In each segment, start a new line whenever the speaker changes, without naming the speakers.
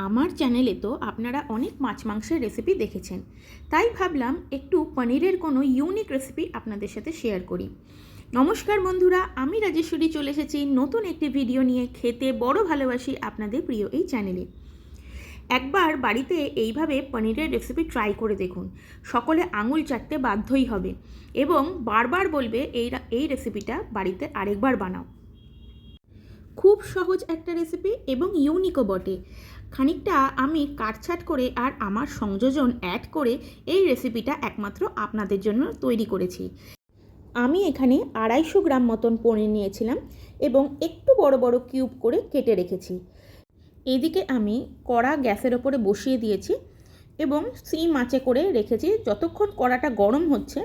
আমার চ্যানেলে তো আপনারা অনেক মাছ মাংসের রেসিপি দেখেছেন, তাই ভাবলাম একটু পনিরের কোনো ইউনিক রেসিপি আপনাদের সাথে শেয়ার করি। নমস্কার বন্ধুরা, আমি রাজেশ্বরী চলে এসেছি নতুন একটি ভিডিও নিয়ে। খেতে বড় ভালোবাসি আপনাদের প্রিয় এই চ্যানেলে। একবার বাড়িতে এইভাবে পনিরের রেসিপি ট্রাই করে দেখুন, সকলে আঙুল চাটতে বাধ্যই হবে এবং বারবার বলবে এই রেসিপিটা বাড়িতে আরেকবার বানাও। খুব সহজ একটা রেসিপি এবং ইউনিকও বটে। খানিকটা আমি কাটছাট করে আর আমার সংযোজন অ্যাড করে এই রেসিপিটা একমাত্র আপনাদের জন্য তৈরি করেছি। আমি এখানে 250 গ্রাম মতন পনির নিয়েছিলাম এবং একটু বড় বড় কিউব করে কেটে রেখেছি। এদিকে আমি কড়া গ্যাসের ওপরে বসিয়ে দিয়েছি এবং সিম আঁচে করে রেখেছি। যতক্ষণ কড়াটা গরম হচ্ছে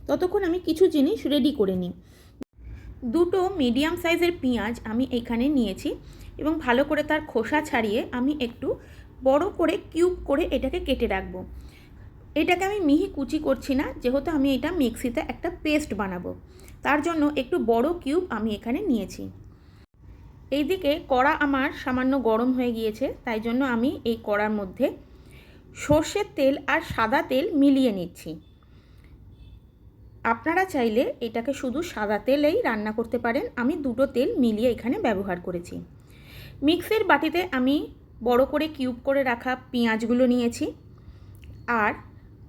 ততক্ষণ আমি কিছু জিনিস রেডি করে নিই। দুটো মিডিয়াম সাইজের পেঁয়াজ আমি এখানে নিয়েছি এবং ভালো করে তার খোসা ছাড়িয়ে আমি একটু বড় করে কিউব করে এটাকে কেটে রাখবো। এটাকে আমি মিহি কুচি করছি না, যেহেতু আমি এটা মিক্সিতে একটা পেস্ট বানাবো, তার জন্য একটু বড় কিউব আমি এখানে নিয়েছি। এইদিকে কড়া আমার সামান্য গরম হয়ে গিয়েছে, তাই জন্য আমি এই কড়ার মধ্যে সর্ষের তেল আর সাদা তেল মিলিয়ে নিচ্ছি। আপনারা চাইলে এটাকে শুধু সাদা তেলেই রান্না করতে পারেন, আমি দুটো তেল মিলিয়ে এখানে ব্যবহার করেছি। মিক্সির বাটিতে আমি বড় করে কিউব করে রাখা পেঁয়াজগুলো নিয়েছি আর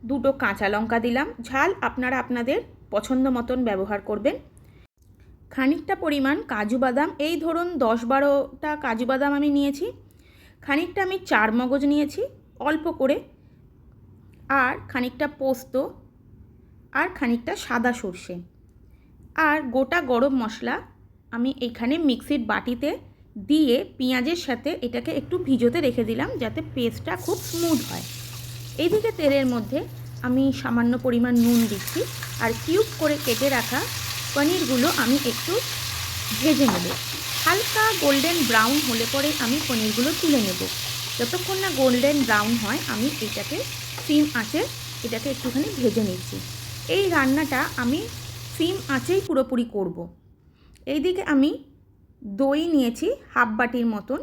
দুটো কাঁচা লঙ্কা দিলাম। ঝাল আপনারা আপনাদের পছন্দ মতন ব্যবহার করবেন। খানিকটা পরিমাণ কাজু বাদাম, এই ধরুন 10-12টা কাজু বাদাম আমি নিয়েছি। খানিকটা আমি চারমগজ নিয়েছি অল্প করে, আর খানিকটা পোস্ত, আর খানিকটা সাদা সর্ষে, আর গোটা গরম মশলা আমি এখানে মিক্সির বাটিতে দিয়ে পেঁয়াজের সাথে এটাকে একটু ভিজোতে রেখে দিলাম, যাতে পেস্টটা খুব স্মুথ হয়। এইদিকে তেলের মধ্যে আমি সামান্য পরিমাণ নুন দিচ্ছি আর কিউব করে কেটে রাখা পনিরগুলো আমি একটু ভেজে নেব। হালকা গোল্ডেন ব্রাউন হলে পরে আমি পনিরগুলো তুলে নেব। যতক্ষণ না গোল্ডেন ব্রাউন হয় আমি এটাকে সিম আঁচে এটাকে একটুখানি ভেজে নিচ্ছি। এই রান্নাটা আমি সিম আঁচেই পুরোপুরি করব। এইদিকে আমি দই নিয়েছি হাফ বাটির মতন,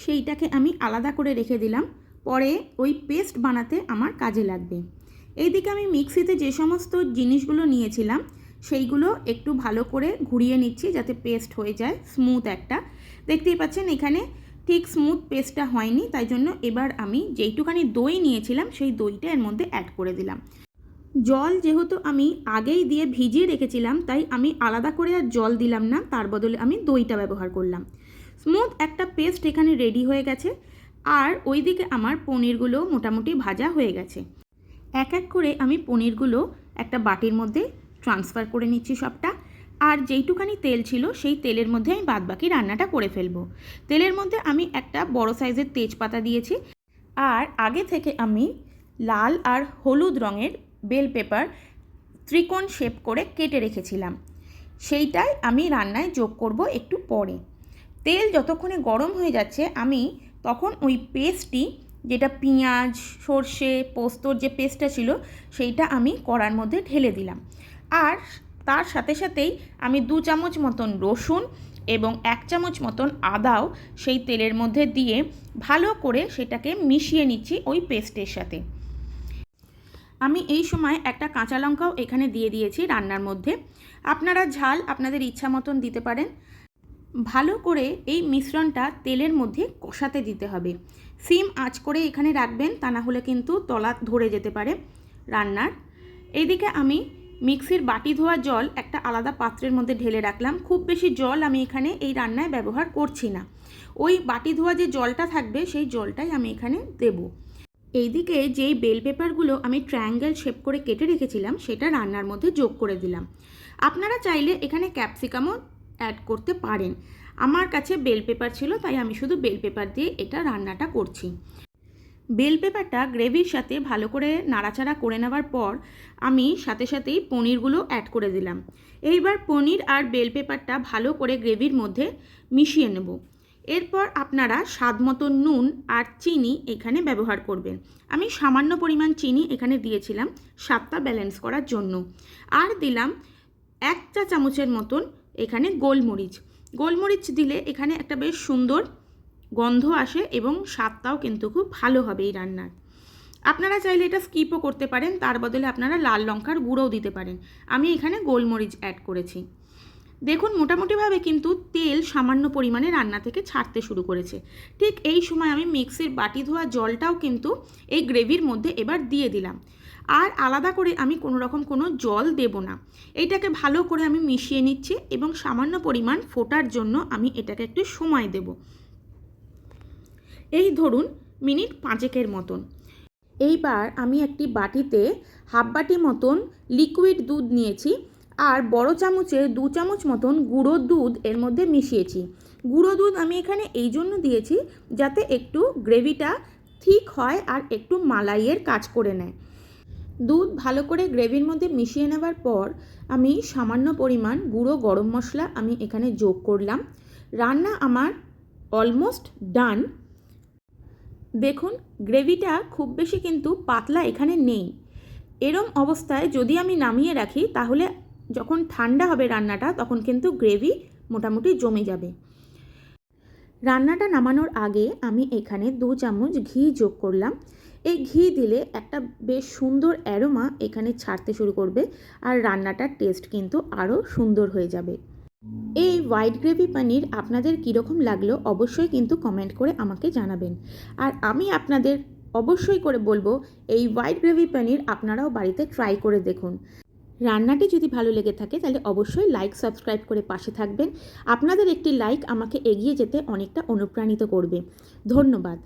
সেইটাকে আমি আলাদা করে রেখে দিলাম, পরে ওই পেস্ট বানাতে আমার কাজে লাগবে। এইদিকে আমি মিক্সিতে যে সমস্ত জিনিসগুলো নিয়েছিলাম সেইগুলো একটু ভালো করে ঘুরিয়ে নিচ্ছি, যাতে পেস্ট হয়ে যায় স্মুথ একটা। দেখতেই পাচ্ছেন এখানে ঠিক স্মুথ পেস্টটা হয়নি, তাই জন্য এবার আমি যেইটুখানি দই নিয়েছিলাম সেই দইটা এর মধ্যে অ্যাড করে দিলাম। জল যেহেতু আমি আগেই দিয়ে ভিজিয়ে রেখেছিলাম, তাই আমি আলাদা করে আর জল দিলাম না, তার বদলে আমি দইটা ব্যবহার করলাম। স্মুথ একটা পেস্ট এখানে রেডি হয়ে গেছে। আর ওইদিকে আমার পনিরগুলো মোটামুটি ভাজা হয়ে গেছে। এক এক করে আমি পনিরগুলো একটা বাটির মধ্যে ট্রান্সফার করে নিচ্ছি সবটা। আর যেইটুখানি তেল ছিল সেই তেলের মধ্যে আমি বাদবাকি রান্নাটা করে ফেলবো। তেলের মধ্যে আমি একটা বড় সাইজের তেজপাতা দিয়েছি, আর আগে থেকে আমি লাল আর হলুদ রঙের বেল পেপার ত্রিকোণ শেপ করে কেটে রেখেছিলাম, সেইটাই আমি রান্নায় যোগ করব একটু পরে। তেল যতক্ষণে গরম হয়ে যাচ্ছে আমি তখন ওই পেস্টটি, যেটা পেঁয়াজ সর্ষে পোস্তর যে পেস্টটা ছিল, সেইটা আমি কড়ার মধ্যে ঢেলে দিলাম। আর তার সাথে সাথেই আমি 2 চামচ মতন রসুন এবং 1 চামচ মতন আদাও সেই তেলের মধ্যে দিয়ে ভালো করে সেটাকে মিশিয়ে নিচ্ছি ওই পেস্টের সাথে। আমি এই সময় একটা কাঁচা লঙ্কাও এখানে দিয়ে দিয়েছি রান্নার মধ্যে। আপনারা ঝাল আপনাদের ইচ্ছা মতন দিতে পারেন। ভালো করে এই মিশ্রণটা তেলের মধ্যে কষাতে দিতে হবে। সিম আঁচ করে এখানে রাখবেন, তা না হলে কিন্তু তলা ধরে যেতে পারে রান্নার। এইদিকে আমি মিক্সির বাটি ধোয়া জল একটা আলাদা পাত্রের মধ্যে ঢেলে রাখলাম। খুব বেশি জল আমি এখানে এই রান্নায় ব্যবহার করছি না, ওই বাটি ধোয়া যে জলটা থাকবে সেই জলটাই আমি এখানে দেব। এইদিকে যেই বেল পেপারগুলো আমি ট্রায়াঙ্গেল শেপ করে কেটে রেখেছিলাম সেটা রান্নার মধ্যে যোগ করে দিলাম। আপনারা চাইলে এখানে ক্যাপসিকামও অ্যাড করতে পারেন। আমার কাছে বেল পেপার ছিল, তাই আমি শুধু বেল পেপার দিয়ে এটা রান্নাটা করছি। বেল পেপারটা গ্রেভির সাথে ভালো করে নাড়াচাড়া করে নেওয়ার পর আমি সাথে সাথেই পনিরগুলো অ্যাড করে দিলাম। এইবার পনির আর বেল পেপারটা ভালো করে গ্রেভির মধ্যে মিশিয়ে নেব। এরপর আপনারা স্বাদ মতো নুন আর চিনি এখানে ব্যবহার করবেন। আমি সামান্য পরিমাণ চিনি এখানে দিয়েছিলাম স্বাদটা ব্যালেন্স করার জন্য। আর দিলাম 1 চা চামচের মতন এখানে গোলমরিচ। গোলমরিচ দিলে এখানে একটা বেশ সুন্দর গন্ধ আসে এবং স্বাদটাও কিন্তু খুব ভালো হবে এই রান্নার। আপনারা চাইলে এটা স্কিপও করতে পারেন, তার বদলে আপনারা লাল লঙ্কার গুঁড়োও দিতে পারেন। আমি এখানে গোলমরিচ অ্যাড করেছি। দেখুন মোটামুটিভাবে কিন্তু তেল সামান্য পরিমাণে রান্না থেকে ছাড়তে শুরু করেছে। ঠিক এই সময় আমি মিক্সির বাটি ধোয়া জলটাও কিন্তু এই গ্রেভির মধ্যে এবার দিয়ে দিলাম। আর আলাদা করে আমি কোনো জল দেব না। এইটাকে ভালো করে আমি মিশিয়ে নিচ্ছি এবং সামান্য পরিমাণ ফোটার জন্য আমি এটাকে একটু সময় দেব। এই ধরুন মিনিট 5 মতন। এইবার আমি একটি বাটিতে হাফ বাটি মতন লিকুইড দুধ নিয়েছি আর বড় চামচের 2 চামচ মতন গুঁড়ো দুধ এর মধ্যে মিশিয়েছি। গুঁড়ো দুধ আমি এখানে এই জন্য দিয়েছি যাতে একটু গ্রেভিটা ঠিক হয় আর একটু মালাইয়ের কাজ করে নেয়। দুধ ভালো করে গ্রেভির মধ্যে মিশিয়ে নেবার পর আমি সামান্য পরিমাণ গুঁড়ো গরম মশলা আমি এখানে যোগ করলাম। রান্না আমার অলমোস্ট ডান। দেখুন গ্রেভিটা খুব বেশি কিন্তু পাতলা এখানে নেই। এরম অবস্থায় যদি আমি নামিয়ে রাখি তাহলে যখন ঠান্ডা হবে রান্নাটা তখন কিন্তু গ্রেভি মোটামুটি জমে যাবে। রান্নাটা নামানোর আগে আমি এখানে 2 চামচ ঘি যোগ করলাম। এই ঘি দিলে একটা বেশ সুন্দর অ্যারোমা এখানে ছাড়তে শুরু করবে আর রান্নাটার টেস্ট কিন্তু আরও সুন্দর হয়ে যাবে। এই হোয়াইট গ্রেভি পনির আপনাদের কীরকম লাগলো অবশ্যই কিন্তু কমেন্ট করে আমাকে জানাবেন। আর আমি আপনাদের অবশ্যই করে বলবো এই হোয়াইট গ্রেভি পনির আপনারাও বাড়িতে ট্রাই করে দেখুন। রান্নাটি যদি ভালো লেগে থাকে তাহলে অবশ্যই লাইক সাবস্ক্রাইব করে পাশে থাকবেন। আপনাদের একটি লাইক আমাকে এগিয়ে যেতে অনেকটা অনুপ্রাণিত করবে। ধন্যবাদ।